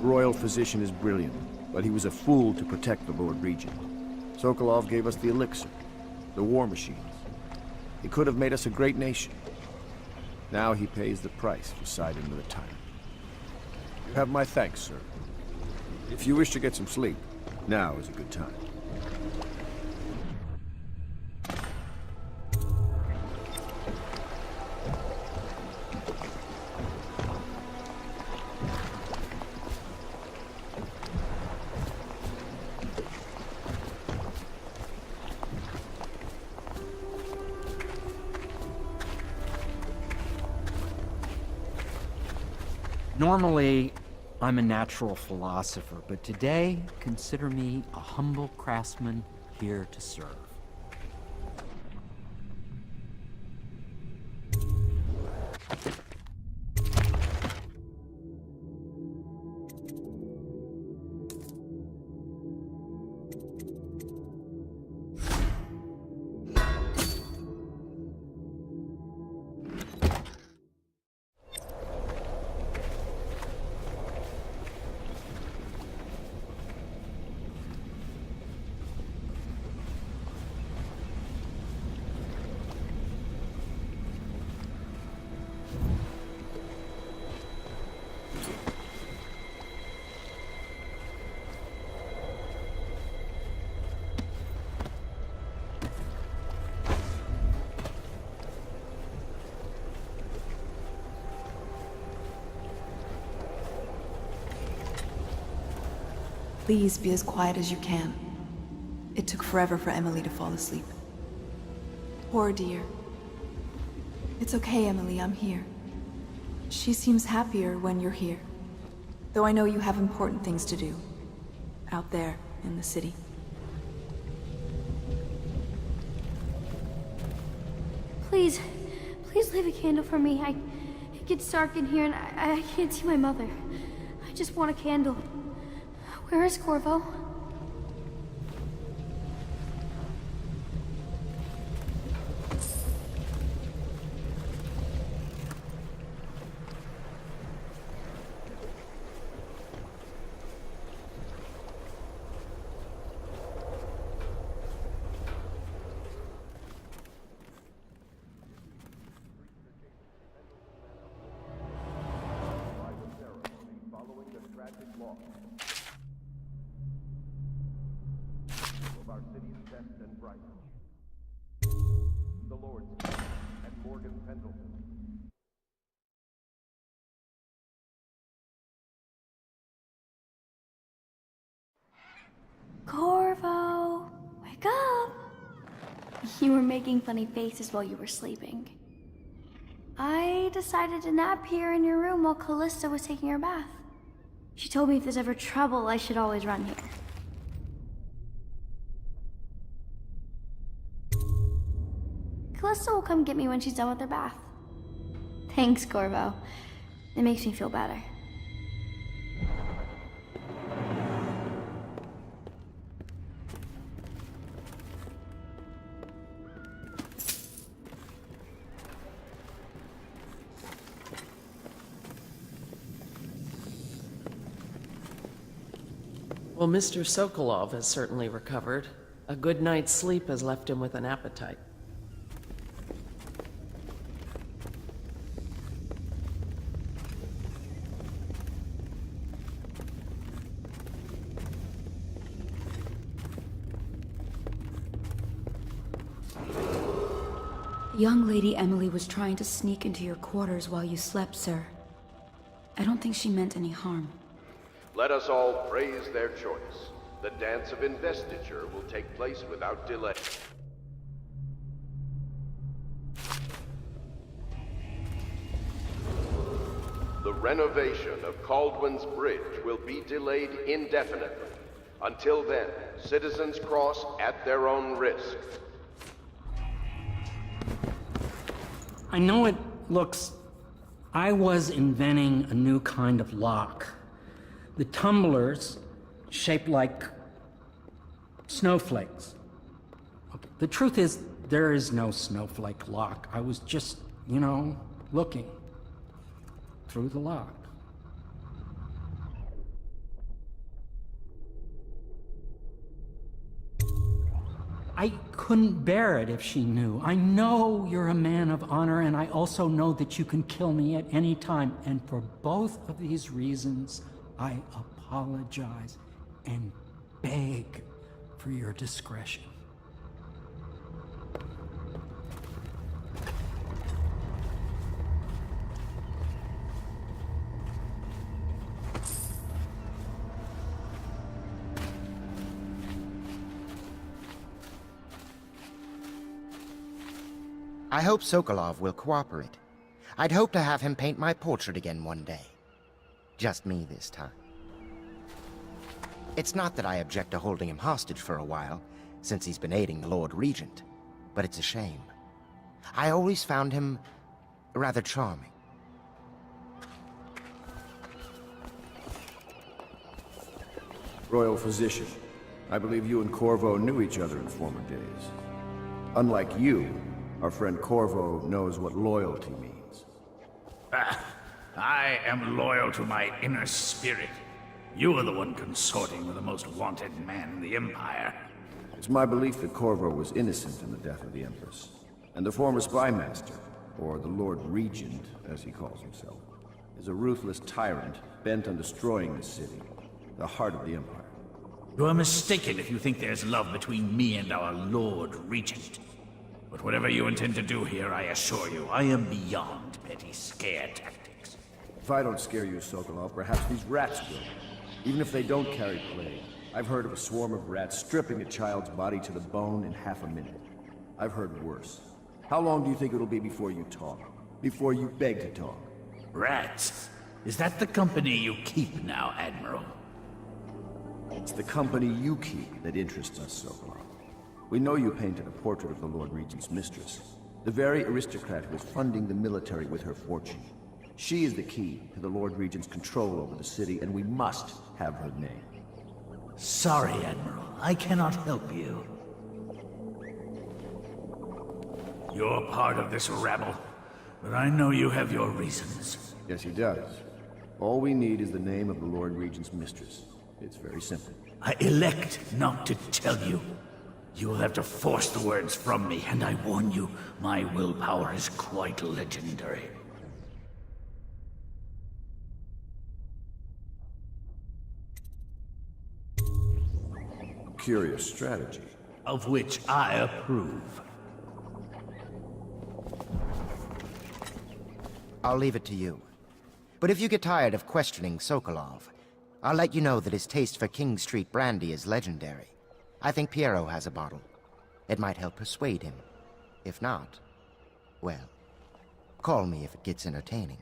royal physician is brilliant, but he was a fool to protect the Lord Regent. Sokolov gave us the elixir, the war machines. He could have made us a great nation. Now he pays the price for siding with a tyrant. You have my thanks, sir. If you wish to get some sleep, now is a good time. Normally, I'm a natural philosopher, but today, consider me a humble craftsman here to serve. Please be as quiet as you can. It took forever for Emily to fall asleep. Poor dear. It's okay, Emily, I'm here. She seems happier when you're here. Though I know you have important things to do. Out there, in the city. Please, please leave a candle for me. It gets dark in here and I can't see my mother. I just want a candle. Where is Corvo? Our city's best and brightest. The Lord's and Morgan Pendleton. Corvo, wake up! You were making funny faces while you were sleeping. I decided to nap here in your room while Callista was taking her bath. She told me if there's ever trouble, I should always run here. Callista will come get me when she's done with her bath. Thanks, Corvo. It makes me feel better. Well, Mr. Sokolov has certainly recovered. A good night's sleep has left him with an appetite. The young lady Emily was trying to sneak into your quarters while you slept, sir. I don't think she meant any harm. Let us all praise their choice. The dance of investiture will take place without delay. The renovation of Caldwin's Bridge will be delayed indefinitely. Until then, citizens cross at their own risk. I know it looks... I was inventing a new kind of lock. The tumblers, shaped like snowflakes. The truth is, there is no snowflake lock. I was just, looking through the lock. I couldn't bear it if she knew. I know you're a man of honor, and I also know that you can kill me at any time. And for both of these reasons, I apologize and beg for your discretion. I hope Sokolov will cooperate. I'd hope to have him paint my portrait again one day. Just me this time. It's not that I object to holding him hostage for a while, since he's been aiding the Lord Regent, but it's a shame. I always found him rather charming. Royal Physician, I believe you and Corvo knew each other in former days. Unlike you, our friend Corvo knows what loyalty means. I am loyal to my inner spirit. You are the one consorting with the most wanted man in the Empire. It's my belief that Corvo was innocent in the death of the Empress, and the former spy master, or the Lord Regent, as he calls himself, is a ruthless tyrant bent on destroying the city, the heart of the Empire. You are mistaken if you think there's love between me and our Lord Regent. But whatever you intend to do here, I assure you, I am beyond petty scare tactics. If I don't scare you, Sokolov, perhaps these rats will. Even if they don't carry plague, I've heard of a swarm of rats stripping a child's body to the bone in half a minute. I've heard worse. How long do you think it'll be before you talk? Before you beg to talk? Rats? Is that the company you keep now, Admiral? It's the company you keep that interests us, Sokolov. We know you painted a portrait of the Lord Regent's mistress, the very aristocrat who is funding the military with her fortune. She is the key to the Lord Regent's control over the city, and we must have her name. Sorry, Admiral. I cannot help you. You're part of this rabble, but I know you have your reasons. Yes, he does. All we need is the name of the Lord Regent's mistress. It's very simple. I elect not to tell you. You will have to force the words from me, and I warn you, my willpower is quite legendary. Curious strategy. Of which I approve. I'll leave it to you. But if you get tired of questioning Sokolov, I'll let you know that his taste for King Street brandy is legendary. I think Piero has a bottle. It might help persuade him. If not, well, call me if it gets entertaining.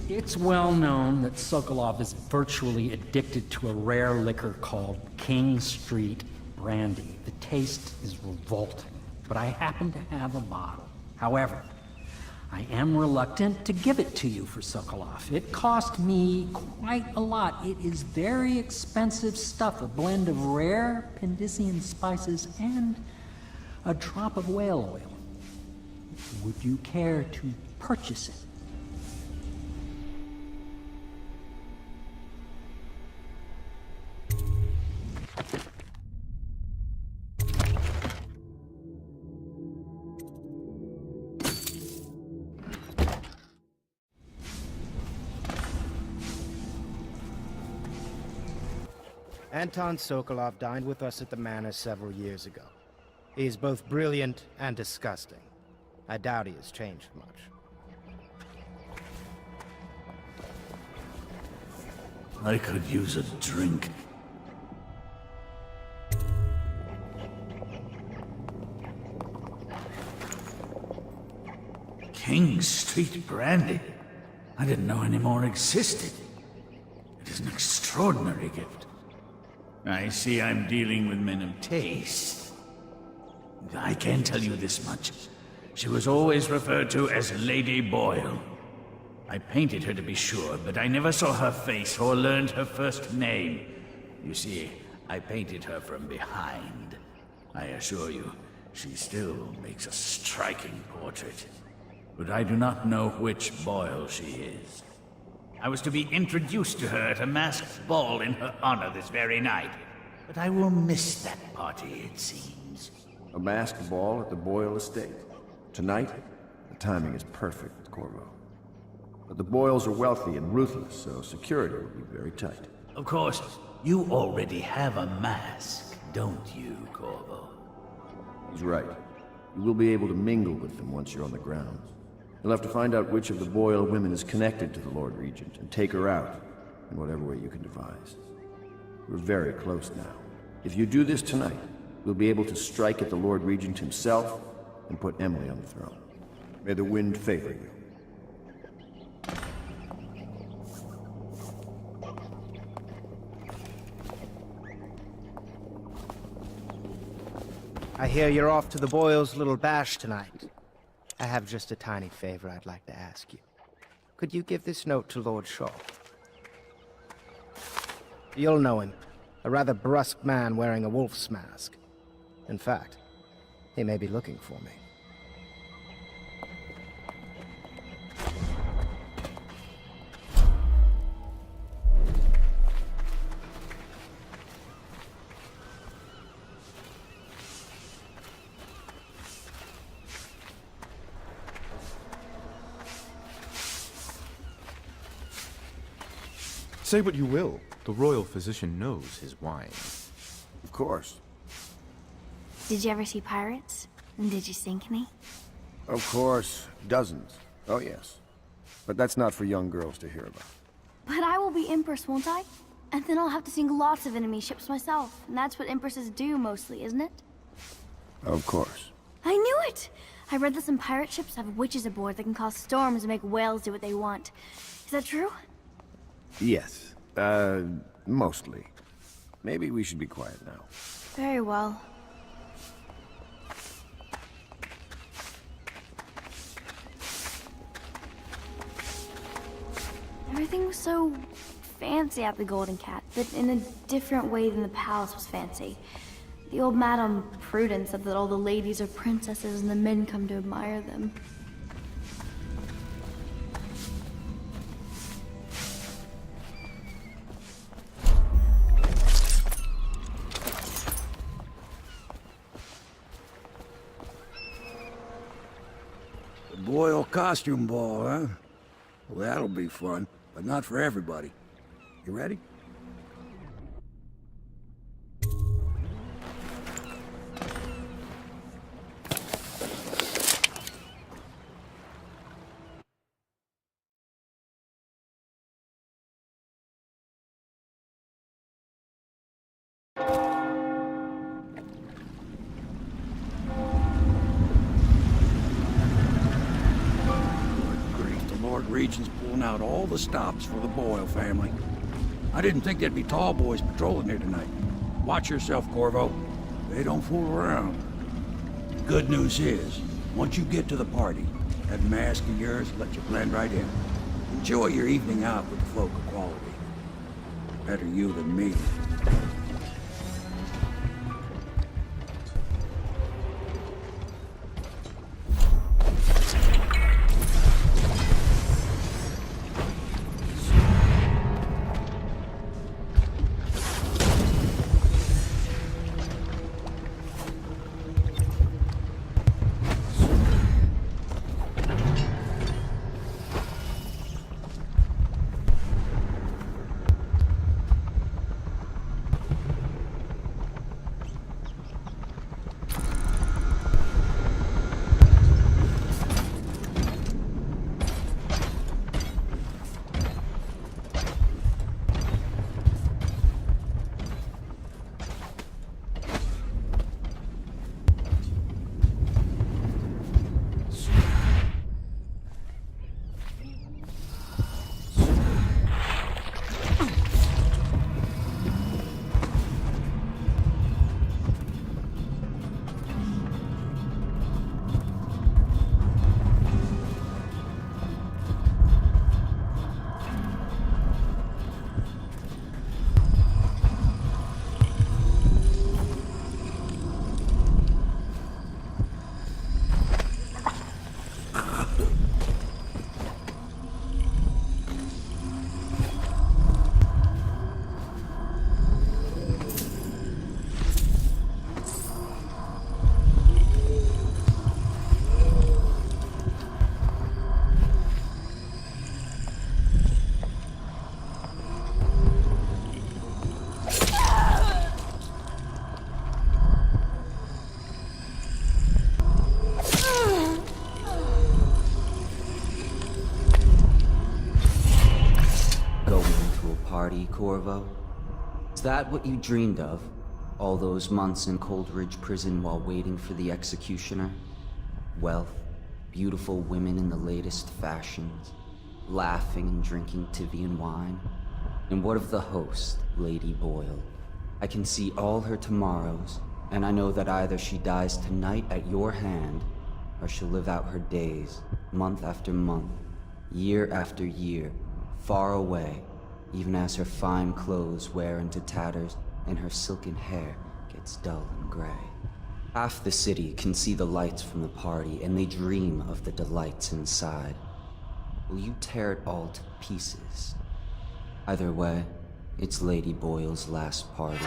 It's well known that Sokolov is virtually addicted to a rare liquor called King Street brandy. The taste is revolting, but I happen to have a bottle. However, I am reluctant to give it to you for Sokolov. It cost me quite a lot. It is very expensive stuff, a blend of rare Pendician spices and a drop of whale oil. Would you care to purchase it? Anton Sokolov dined with us at the manor several years ago. He is both brilliant and disgusting. I doubt he has changed much. I could use a drink. King Street brandy? I didn't know any more existed. It is an extraordinary gift. I see I'm dealing with men of taste. I can tell you this much. She was always referred to as Lady Boyle. I painted her to be sure, but I never saw her face or learned her first name. You see, I painted her from behind. I assure you, she still makes a striking portrait. But I do not know which Boyle she is. I was to be introduced to her at a masked ball in her honor this very night. But I will miss that party, it seems. A masked ball at the Boyle estate. Tonight? The timing is perfect, Corvo. But the Boyles are wealthy and ruthless, so security will be very tight. Of course, you already have a mask, don't you, Corvo? He's right. You will be able to mingle with them once you're on the grounds. You'll have to find out which of the Boyle women is connected to the Lord Regent and take her out in whatever way you can devise. We're very close now. If you do this tonight, we'll be able to strike at the Lord Regent himself and put Emily on the throne. May the wind favor you. I hear you're off to the Boyles' little bash tonight. I have just a tiny favor I'd like to ask you. Could you give this note to Lord Shaw? You'll know him. A rather brusque man wearing a wolf's mask. In fact, he may be looking for me. Say what you will, the royal physician knows his wine. Of course. Did you ever see pirates? And did you sink any? Of course. Dozens. Oh, yes. But that's not for young girls to hear about. But I will be Empress, won't I? And then I'll have to sink lots of enemy ships myself. And that's what Empresses do mostly, isn't it? Of course. I knew it! I read that some pirate ships have witches aboard that can cause storms and make whales do what they want. Is that true? Yes. Mostly. Maybe we should be quiet now. Very well. Everything was so fancy at the Golden Cat, but in a different way than the palace was fancy. The old Madame Prudence said that all the ladies are princesses and the men come to admire them. Boyle costume ball, huh? Well, that'll be fun, but not for everybody. You ready? Regent's pulling out all the stops for the Boyle family. I didn't think there'd be tall boys patrolling here tonight. Watch yourself, Corvo. They don't fool around. Good news is, once you get to the party, that mask of yours will let you blend right in. Enjoy your evening out with the folk of quality. Better you than me. party, Corvo? Is that what you dreamed of? All those months in Coldridge Prison while waiting for the executioner? Wealth, beautiful women in the latest fashions, laughing and drinking Tivian wine? And what of the host, Lady Boyle? I can see all her tomorrows, and I know that either she dies tonight at your hand, or she'll live out her days, month after month, year after year, far away, even as her fine clothes wear into tatters and her silken hair gets dull and gray. Half the city can see the lights from the party, and they dream of the delights inside. Will you tear it all to pieces? Either way, it's Lady Boyle's last party.